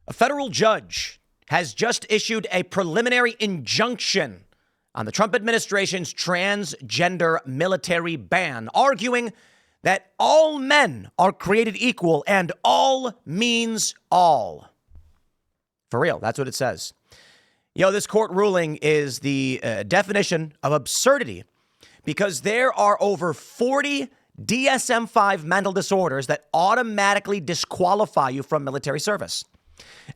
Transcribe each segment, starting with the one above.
A federal judge has just issued a preliminary injunction on the Trump administration's transgender military ban, arguing that all men are created equal and all means all. For real, that's what it says. This court ruling is the definition of absurdity because there are over 40 DSM-5 mental disorders that automatically disqualify you from military service.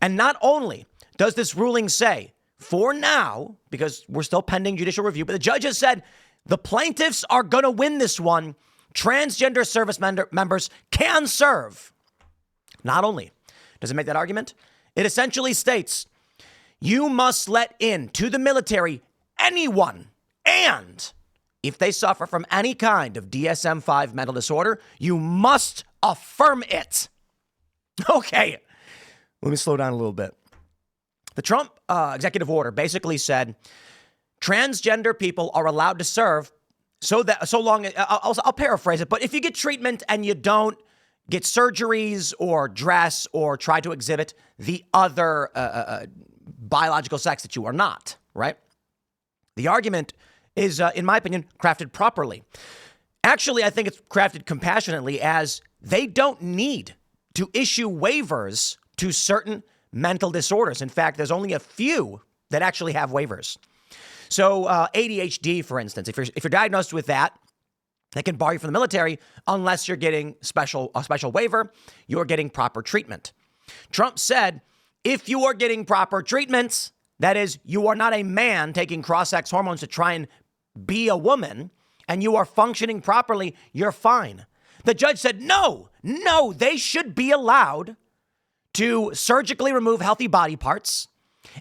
And not only does this ruling say, for now, because we're still pending judicial review, but the judge has said the plaintiffs are going to win this one. Transgender service members can serve. Not only does it make that argument, it essentially states you must let in to the military anyone, and if they suffer from any kind of DSM-5 mental disorder, you must affirm it. Okay, let me slow down a little bit. The Trump executive order basically said transgender people are allowed to serve so long, I'll paraphrase it, but if you get treatment and you don't get surgeries or dress or try to exhibit the other biological sex that you are not, right? The argument is, in my opinion, crafted properly. Actually, I think it's crafted compassionately as they don't need to issue waivers to certain mental disorders. In fact, there's only a few that actually have waivers. So ADHD, for instance, if you're diagnosed with that, they can bar you from the military unless you're getting a special waiver, you're getting proper treatment. Trump said, if you are getting proper treatments, that is, you are not a man taking cross-sex hormones to try and be a woman, and you are functioning properly, you're fine. The judge said, no, they should be allowed to surgically remove healthy body parts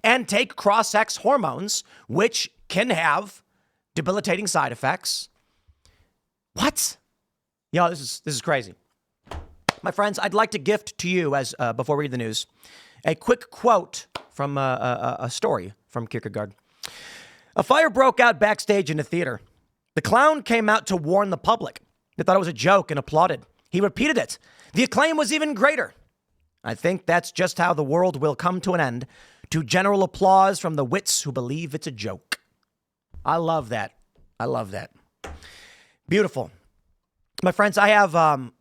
and take cross-sex hormones, which can have debilitating side effects. What? This is crazy. My friends, I'd like to gift to you, as before we read the news, a quick quote from a story from Kierkegaard. A fire broke out backstage in a theater. The clown came out to warn the public. They thought it was a joke and applauded. He repeated it. The acclaim was even greater. I think that's just how the world will come to an end, to general applause from the wits who believe it's a joke. I love that. Beautiful. My friends, I have an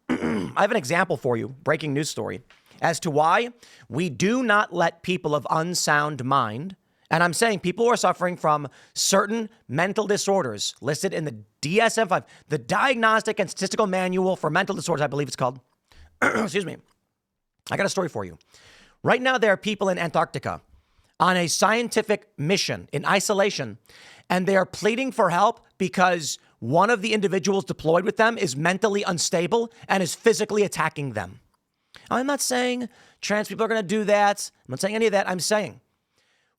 example for you, breaking news story, as to why we do not let people of unsound mind, and I'm saying people who are suffering from certain mental disorders listed in the DSM-5, the Diagnostic and Statistical Manual for Mental Disorders, I believe it's called. Excuse me. I got a story for you. Right now, there are people in Antarctica on a scientific mission in isolation, and they are pleading for help because one of the individuals deployed with them is mentally unstable and is physically attacking them. I'm not saying trans people are going to do that. I'm not saying any of that. I'm saying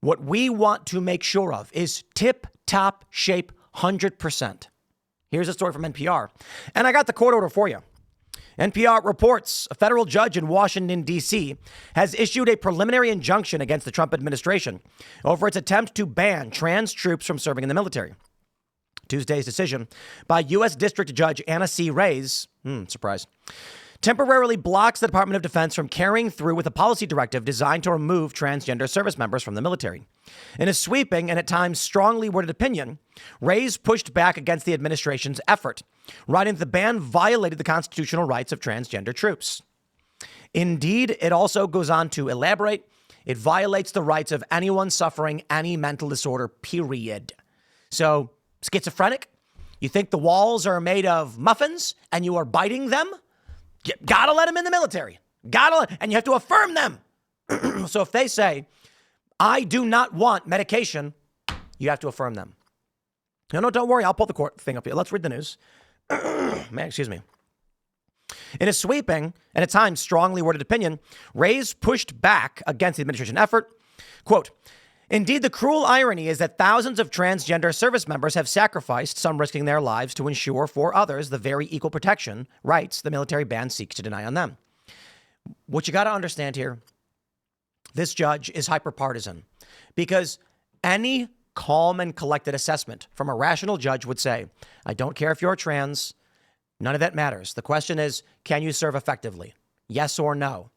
what we want to make sure of is tip-top shape 100%. Here's a story from NPR. And I got the court order for you. NPR reports a federal judge in Washington, D.C. has issued a preliminary injunction against the Trump administration over its attempt to ban trans troops from serving in the military. Tuesday's decision by U.S. District Judge Anna C. Reyes, surprise, temporarily blocks the Department of Defense from carrying through with a policy directive designed to remove transgender service members from the military. In a sweeping and at times strongly worded opinion, Reyes pushed back against the administration's effort, writing that the ban violated the constitutional rights of transgender troops. Indeed, it also goes on to elaborate, it violates the rights of anyone suffering any mental disorder, period. So, schizophrenic, you think the walls are made of muffins and you are biting them? You gotta let them in the military. And you have to affirm them. So if they say, I do not want medication, you have to affirm them. No, don't worry. I'll pull the court thing up here. Let's read the news. Man, excuse me. In a sweeping and at times strongly worded opinion, Reyes pushed back against the administration effort. Quote, indeed, the cruel irony is that thousands of transgender service members have sacrificed, some risking their lives, to ensure for others the very equal protection rights the military ban seeks to deny on them. What you got to understand here, this judge is hyperpartisan because any calm and collected assessment from a rational judge would say, I don't care if you're trans, none of that matters. The question is, can you serve effectively? Yes or no?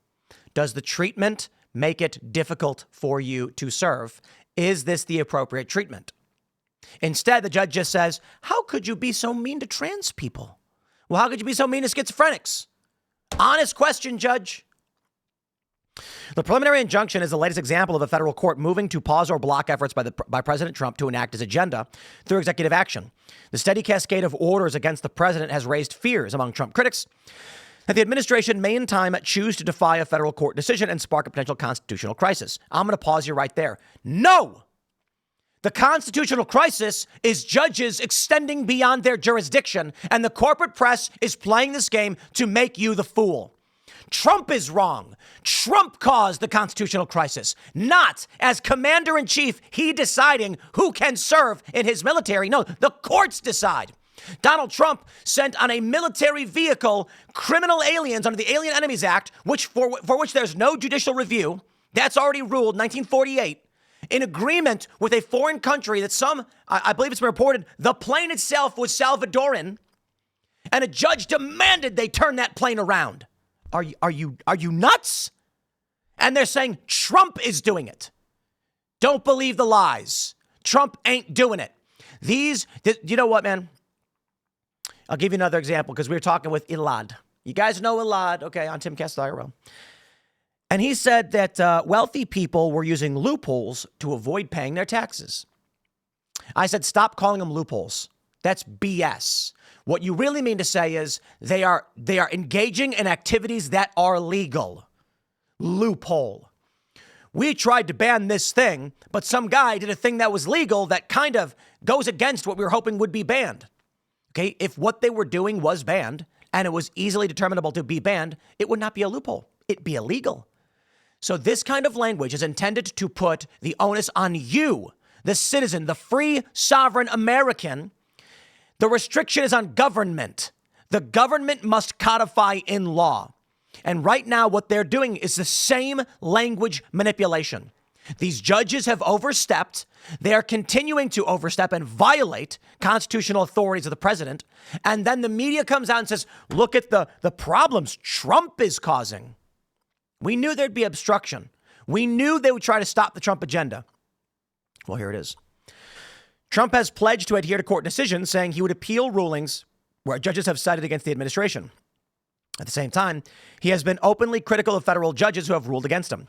Does the treatment make it difficult for you to serve. Is this the appropriate treatment? Instead, the judge just says, how could you be so mean to trans people? Well, how could you be so mean to schizophrenics? Honest question, Judge. The preliminary injunction is the latest example of a federal court moving to pause or block efforts by President Trump to enact his agenda through executive action. The steady cascade of orders against the president has raised fears among Trump critics that the administration may in time choose to defy a federal court decision and spark a potential constitutional crisis. I'm going to pause you right there. No! The constitutional crisis is judges extending beyond their jurisdiction, and the corporate press is playing this game to make you the fool. Trump is wrong. Trump caused the constitutional crisis, not as commander-in-chief, he deciding who can serve in his military. No, the courts decide. Donald Trump sent on a military vehicle criminal aliens under the Alien Enemies Act, for which there's no judicial review. That's already ruled, 1948. In agreement with a foreign country that I believe it's been reported, the plane itself was Salvadoran, and a judge demanded they turn that plane around. Are you nuts? And they're saying Trump is doing it. Don't believe the lies. Trump ain't doing it. You know what, man? I'll give you another example because we were talking with Elad. You guys know Elad, okay, on Timcast IRL. And he said that wealthy people were using loopholes to avoid paying their taxes. I said, stop calling them loopholes. That's BS. What you really mean to say is they are engaging in activities that are legal. Loophole. We tried to ban this thing, but some guy did a thing that was legal that kind of goes against what we were hoping would be banned. Okay, if what they were doing was banned and it was easily determinable to be banned, it would not be a loophole. It'd be illegal. So this kind of language is intended to put the onus on you, the citizen, the free, sovereign American. The restriction is on government. The government must codify in law. And right now, what they're doing is the same language manipulation. These judges have overstepped. They are continuing to overstep and violate constitutional authorities of the president. And then the media comes out and says, look at the problems Trump is causing. We knew there'd be obstruction. We knew they would try to stop the Trump agenda. Well, here it is. Trump has pledged to adhere to court decisions, saying he would appeal rulings where judges have sided against the administration. At the same time, he has been openly critical of federal judges who have ruled against him.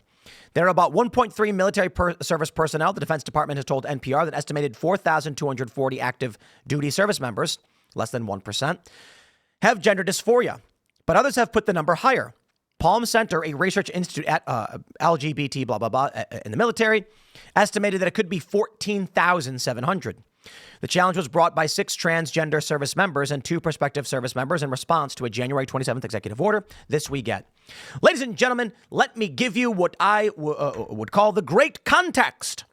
There are about 1.3 military service personnel. The Defense Department has told NPR that estimated 4,240 active duty service members, less than 1%, have gender dysphoria, but others have put the number higher. Palm Center, a research institute at LGBT, blah, blah, blah, in the military, estimated that it could be 14,700. The challenge was brought by 6 transgender service members and 2 prospective service members in response to a January 27th executive order. This we get. Ladies and gentlemen, let me give you what I would call the great context.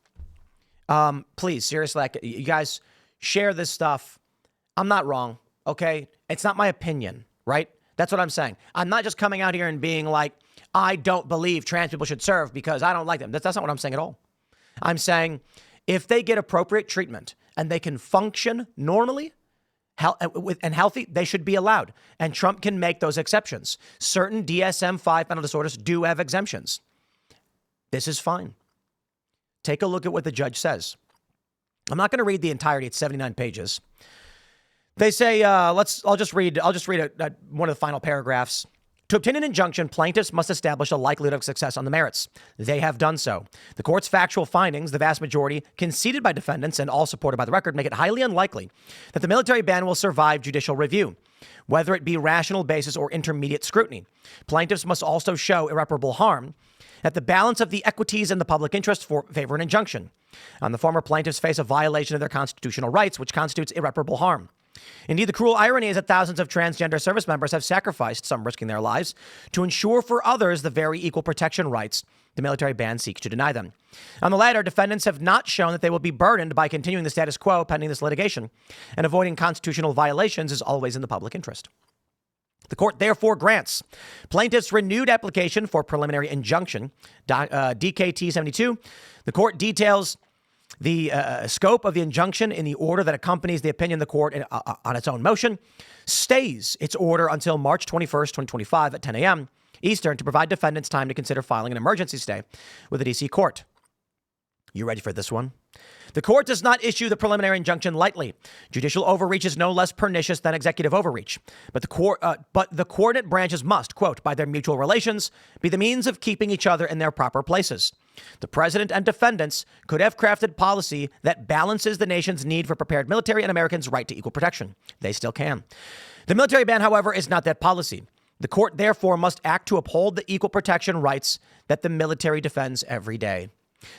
Please, seriously, you guys share this stuff. I'm not wrong, okay? It's not my opinion, right? That's what I'm saying. I'm not just coming out here and being like, I don't believe trans people should serve because I don't like them. That's not what I'm saying at all. I'm saying if they get appropriate treatment and they can function normally and healthy, they should be allowed. And Trump can make those exceptions. Certain DSM-5 mental disorders do have exemptions. This is fine. Take a look at what the judge says. I'm not going to read the entirety. It's 79 pages. They say, I'll just read one of the final paragraphs. To obtain an injunction, plaintiffs must establish a likelihood of success on the merits. They have done so. The court's factual findings, the vast majority conceded by defendants and all supported by the record, make it highly unlikely that the military ban will survive judicial review, whether it be rational basis or intermediate scrutiny. Plaintiffs must also show irreparable harm, that the balance of the equities and the public interest favor an injunction. The former plaintiffs face a violation of their constitutional rights, which constitutes irreparable harm. Indeed, the cruel irony is that thousands of transgender service members have sacrificed, some risking their lives, to ensure for others the very equal protection rights the military ban seeks to deny them. On the latter, defendants have not shown that they will be burdened by continuing the status quo pending this litigation, and avoiding constitutional violations is always in the public interest. The court therefore grants plaintiffs' renewed application for preliminary injunction, DKT 72. The court details the scope of the injunction in the order that accompanies the opinion of the court on its own motion, stays its order until March 21st, 2025 at 10 a.m., Eastern to provide defendants time to consider filing an emergency stay with the D.C. court. You ready for this one? The court does not issue the preliminary injunction lightly. Judicial overreach is no less pernicious than executive overreach. But the coordinate branches must, quote, by their mutual relations, be the means of keeping each other in their proper places. The president and defendants could have crafted policy that balances the nation's need for prepared military and Americans' right to equal protection. They still can. The military ban, however, is not that policy. The court, therefore, must act to uphold the equal protection rights that the military defends every day.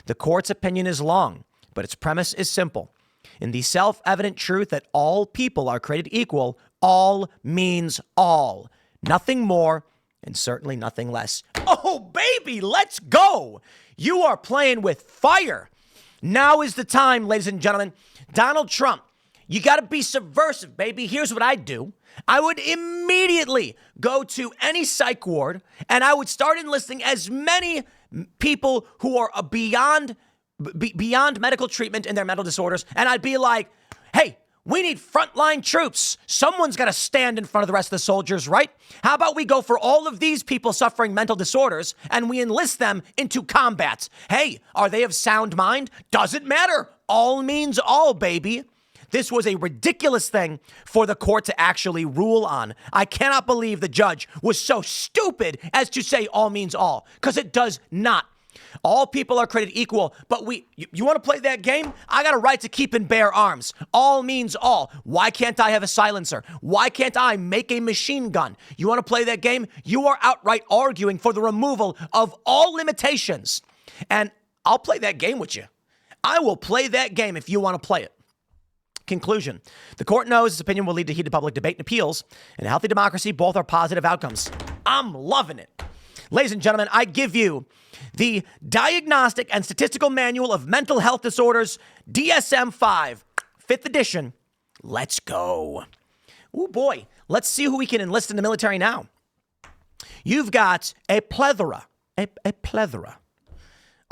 The court's opinion is long, but its premise is simple. In the self-evident truth that all people are created equal, all means all. Nothing more and certainly nothing less. Oh, baby, let's go. You are playing with fire. Now is the time, ladies and gentlemen. Donald Trump, you got to be subversive, baby. Here's what I'd do. I would immediately go to any psych ward and I would start enlisting as many people who are beyond medical treatment in their mental disorders. And I'd be like, hey, we need frontline troops. Someone's got to stand in front of the rest of the soldiers, right? How about we go for all of these people suffering mental disorders and we enlist them into combat? Hey, are they of sound mind? Doesn't matter. All means all, baby. This was a ridiculous thing for the court to actually rule on. I cannot believe the judge was so stupid as to say all means all, because it does not. All people are created equal, but you want to play that game? I got a right to keep and bear arms. All means all. Why can't I have a silencer? Why can't I make a machine gun? You want to play that game? You are outright arguing for the removal of all limitations. And I'll play that game with you. I will play that game if you want to play it. Conclusion. The court knows its opinion will lead to heated public debate and appeals. In a healthy democracy, both are positive outcomes. I'm loving it. Ladies and gentlemen, I give you the Diagnostic and Statistical Manual of Mental Health Disorders, DSM-5, 5th edition. Let's go. Oh boy, let's see who we can enlist in the military now. You've got a plethora, a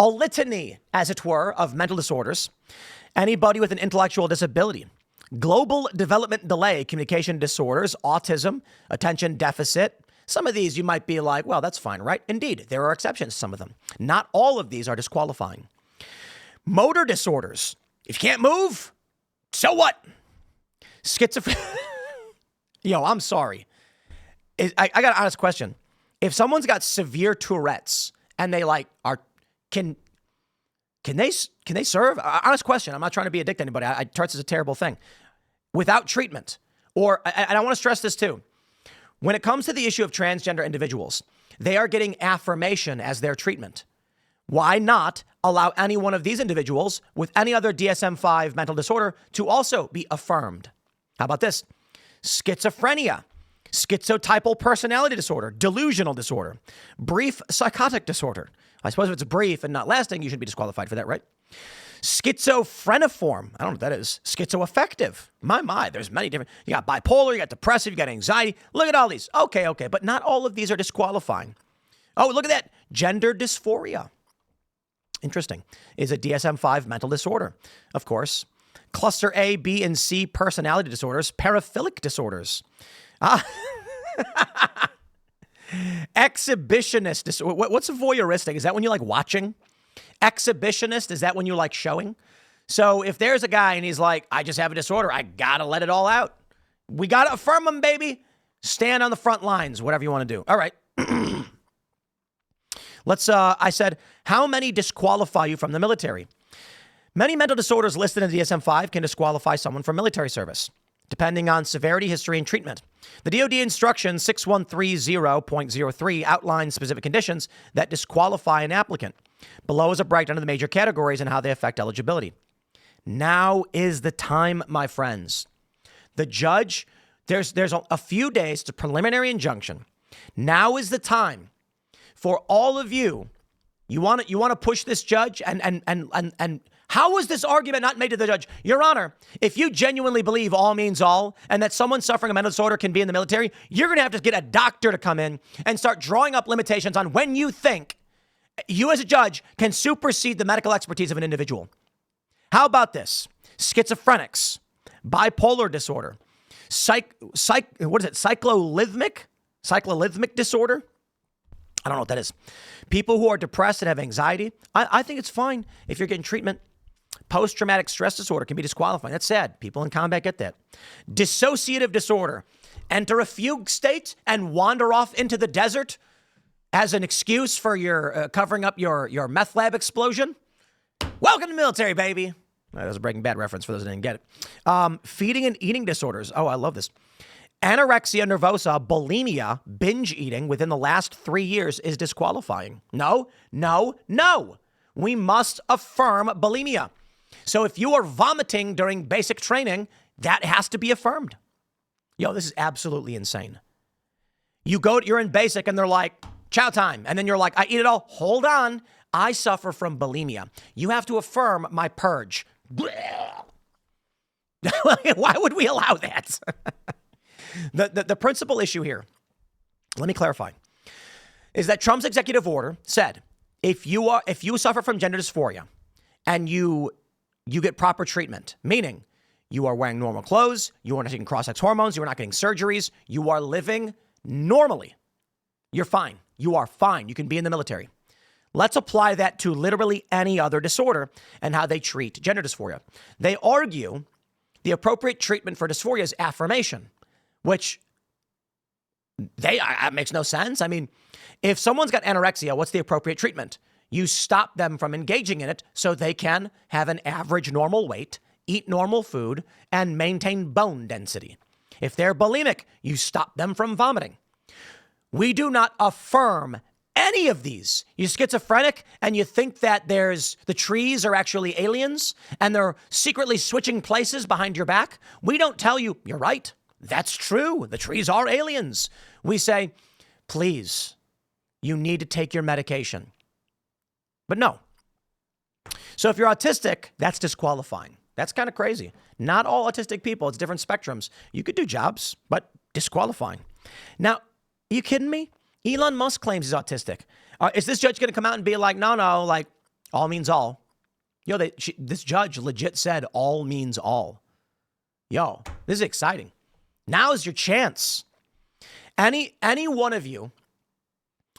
litany, as it were, of mental disorders. Anybody with an intellectual disability, global development delay, communication disorders, autism, attention deficit. Some of these you might be like, well, that's fine, right? Indeed, there are exceptions to some of them. Not all of these are disqualifying. Motor disorders. If you can't move, so what? Schizophrenia. Yo, I'm sorry. I got an honest question. If someone's got severe Tourette's and they can they serve? Honest question. I'm not trying to be a dick to anybody. Tourette's is a terrible thing. Without treatment, and I want to stress this too. When it comes to the issue of transgender individuals, they are getting affirmation as their treatment. Why not allow any one of these individuals with any other DSM-5 mental disorder to also be affirmed? How about this? Schizophrenia, schizotypal personality disorder, delusional disorder, brief psychotic disorder. I suppose if it's brief and not lasting, you should be disqualified for that, right? Schizophreniform. I don't know what that is. Schizoaffective. My, there's many different. You got bipolar, you got depressive, you got anxiety. Look at all these. Okay. But not all of these are disqualifying. Oh, look at that. Gender dysphoria. Interesting. Is a DSM-5 mental disorder. Of course. Cluster A, B, and C personality disorders. Paraphilic disorders. Exhibitionist. What's voyeuristic? Is that when you like watching? Exhibitionist. Is that when you like showing? So if there's a guy and he's like, I just have a disorder, I gotta let it all out. We gotta affirm him, baby. Stand on the front lines, whatever you want to do. All right. I said, how many disqualify you from the military? Many mental disorders listed in the DSM-5 can disqualify someone from military service, depending on severity, history, and treatment. The DoD instruction 6130.03 outlines specific conditions that disqualify an applicant. Below is a breakdown of the major categories and how they affect eligibility. Now is the time, my friends. The judge, there's a few days to preliminary injunction. Now is the time for all of you. You want to push this judge and how was this argument not made to the judge? Your Honor, if you genuinely believe all means all and that someone suffering a mental disorder can be in the military, you're going to have to get a doctor to come in and start drawing up limitations on when you think you as a judge can supersede the medical expertise of an individual. How about this? Schizophrenics, bipolar disorder, cyclolithic disorder, I don't know what that is. People who are depressed and have anxiety, I think it's fine if you're getting treatment. Post-traumatic stress disorder can be disqualifying. That's sad. People in combat get that. Dissociative disorder. Enter a fugue state and wander off into the desert as an excuse for your covering up your meth lab explosion. Welcome to the military, baby. That was a Breaking Bad reference for those who didn't get it. Feeding and eating disorders. Oh, I love this. Anorexia nervosa, bulimia, binge eating within the last 3 years is disqualifying. No. We must affirm bulimia. So if you are vomiting during basic training, that has to be affirmed. Yo, this is absolutely insane. You're in basic and they're like, chow time. And then you're like, I eat it all. Hold on. I suffer from bulimia. You have to affirm my purge. Why would we allow that? The principal issue here, let me clarify, is that Trump's executive order said, if you suffer from gender dysphoria and you get proper treatment, meaning you are wearing normal clothes, you are not taking cross-sex hormones, you are not getting surgeries, you are living normally, you're fine. You are fine. You can be in the military. Let's apply that to literally any other disorder and how they treat gender dysphoria. They argue the appropriate treatment for dysphoria is affirmation, which it makes no sense. I mean, if someone's got anorexia, what's the appropriate treatment? You stop them from engaging in it so they can have an average normal weight, eat normal food, and maintain bone density. If they're bulimic, you stop them from vomiting. We do not affirm any of these. You're schizophrenic and you think that the trees are actually aliens and they're secretly switching places behind your back. We don't tell you, you're right. That's true. The trees are aliens. We say, please, you need to take your medication. But no. So if you're autistic, that's disqualifying. That's kind of crazy. Not all autistic people, it's different spectrums. You could do jobs, but disqualifying. Now, are you kidding me? Elon Musk claims he's autistic. Is this judge going to come out and be like, no, like all means all? Yo, this judge legit said all means all. Yo, this is exciting. Now is your chance. Any one of you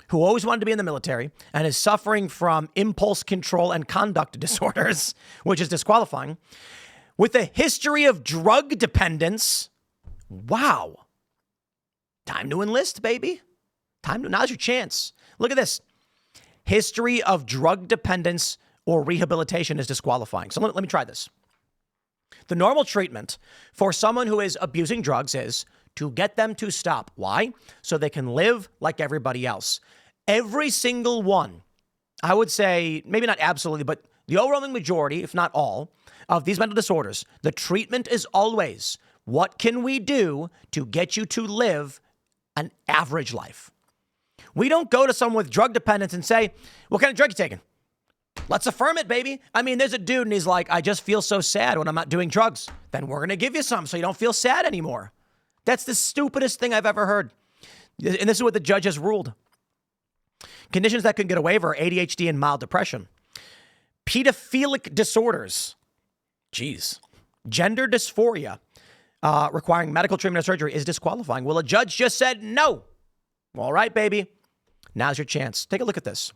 who always wanted to be in the military and is suffering from impulse control and conduct disorders, which is disqualifying, with a history of drug dependence, wow. Time to enlist, baby. Now's your chance. Look at this. History of drug dependence or rehabilitation is disqualifying. So let me try this. The normal treatment for someone who is abusing drugs is to get them to stop. Why? So they can live like everybody else. Every single one, I would say, maybe not absolutely, but the overwhelming majority, if not all, of these mental disorders, the treatment is always, what can we do to get you to live an average life? We don't go to someone with drug dependence and say, what kind of drug you taking? Let's affirm it, baby. I mean, there's a dude and he's like, I just feel so sad when I'm not doing drugs. Then we're going to give you some so you don't feel sad anymore. That's the stupidest thing I've ever heard. And this is what the judge has ruled. Conditions that can get a waiver are ADHD and mild depression. Pedophilic disorders. Jeez. Gender dysphoria requiring medical treatment or surgery is disqualifying. Well, a judge just said no. All right, baby. Now's your chance. Take a look at this.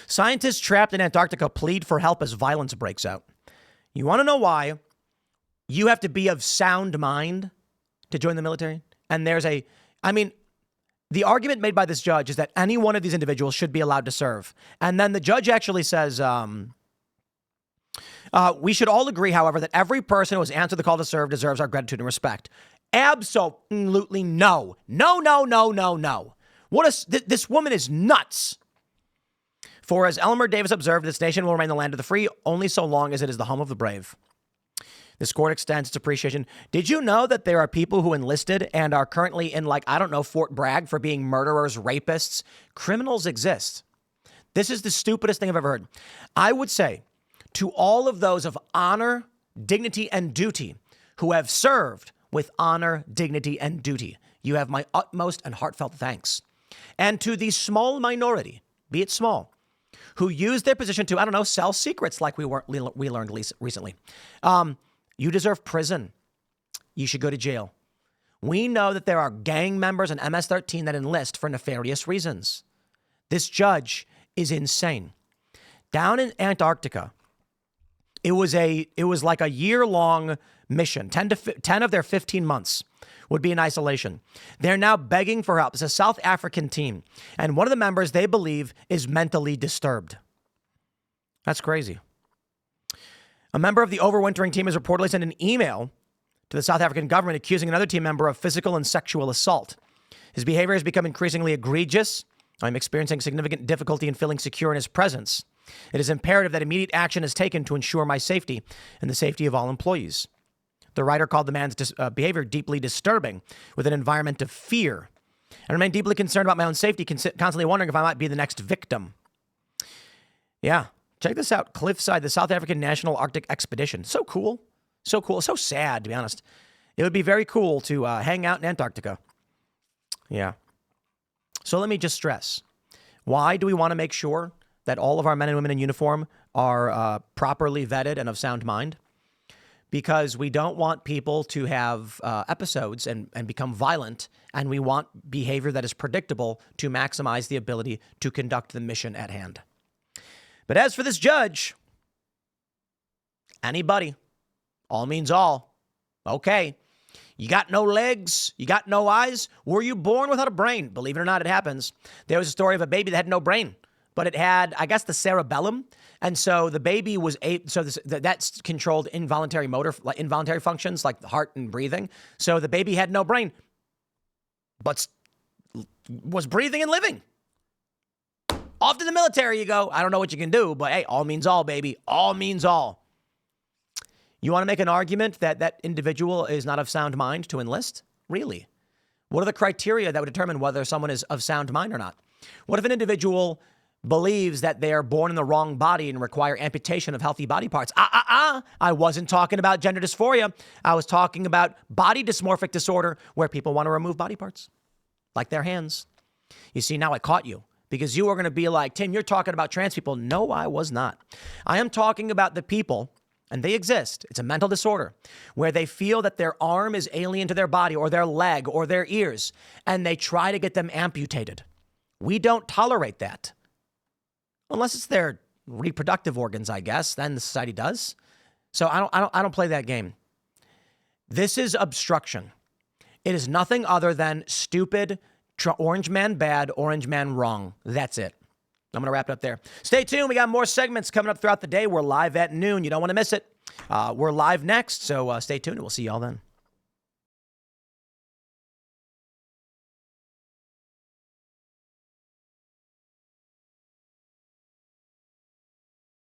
Scientists trapped in Antarctica plead for help as violence breaks out. You want to know why? You have to be of sound mind to join the military. And the argument made by this judge is that any one of these individuals should be allowed to serve. And then the judge actually says, we should all agree, however, that every person who has answered the call to serve deserves our gratitude and respect. Absolutely no. No. This woman is nuts. For as Elmer Davis observed, this nation will remain the land of the free only so long as it is the home of the brave. This court extends its appreciation. Did you know that there are people who enlisted and are currently in, Fort Bragg for being murderers, rapists? Criminals exist. This is the stupidest thing I've ever heard. I would say to all of those of honor, dignity, and duty who have served with honor, dignity, and duty, you have my utmost and heartfelt thanks. And to the small minority, be it small, who use their position to, sell secrets like we learned recently. You deserve prison. You should go to jail. We know that there are gang members and MS-13 that enlist for nefarious reasons. This judge is insane. Down in Antarctica, it was like a year-long mission. 10 of their 15 months would be in isolation. They're now begging for help. It's a South African team, and one of the members they believe is mentally disturbed. That's crazy. A member of the overwintering team has reportedly sent an email to the South African government accusing another team member of physical and sexual assault. His behavior has become increasingly egregious. I'm experiencing significant difficulty in feeling secure in his presence. It is imperative that immediate action is taken to ensure my safety and the safety of all employees. The writer called the man's behavior deeply disturbing, with an environment of fear. I remain deeply concerned about my own safety, constantly wondering if I might be the next victim. Yeah, check this out. Cliffside, the South African National Arctic Expedition. So cool. So cool. So sad, to be honest. It would be very cool to hang out in Antarctica. Yeah. So let me just stress. Why do we want to make sure that all of our men and women in uniform are properly vetted and of sound mind? Because we don't want people to have episodes and become violent, and we want behavior that is predictable to maximize the ability to conduct the mission at hand. But as for this judge, anybody, all means all. Okay, you got no legs, you got no eyes. Were you born without a brain? Believe it or not, it happens. There was a story of a baby that had no brain, but it had, I guess, the cerebellum. And so the baby was that's controlled involuntary functions like the heart and breathing. So the baby had no brain, but was breathing and living. Off to the military you go. I don't know what you can do, but hey, all means all, baby. All means all. You want to make an argument that that individual is not of sound mind to enlist? Really? What are the criteria that would determine whether someone is of sound mind or not? What if an individual believes that they are born in the wrong body and require amputation of healthy body parts? I wasn't talking about gender dysphoria. I was talking about body dysmorphic disorder, where people want to remove body parts, like their hands. You see, now I caught you, because you are going to be like, Tim, you're talking about trans people. No, I was not. I am talking about the people, and they exist. It's a mental disorder where they feel that their arm is alien to their body, or their leg, or their ears, and they try to get them amputated. We don't tolerate that. Unless it's their reproductive organs, I guess, then the society does. So I don't play that game. This is obstruction. It is nothing other than stupid, orange man bad, orange man wrong. That's it. I'm going to wrap it up there. Stay tuned. We got more segments coming up throughout the day. We're live at noon. You don't want to miss it. We're live next, so stay tuned, and we'll see you all then.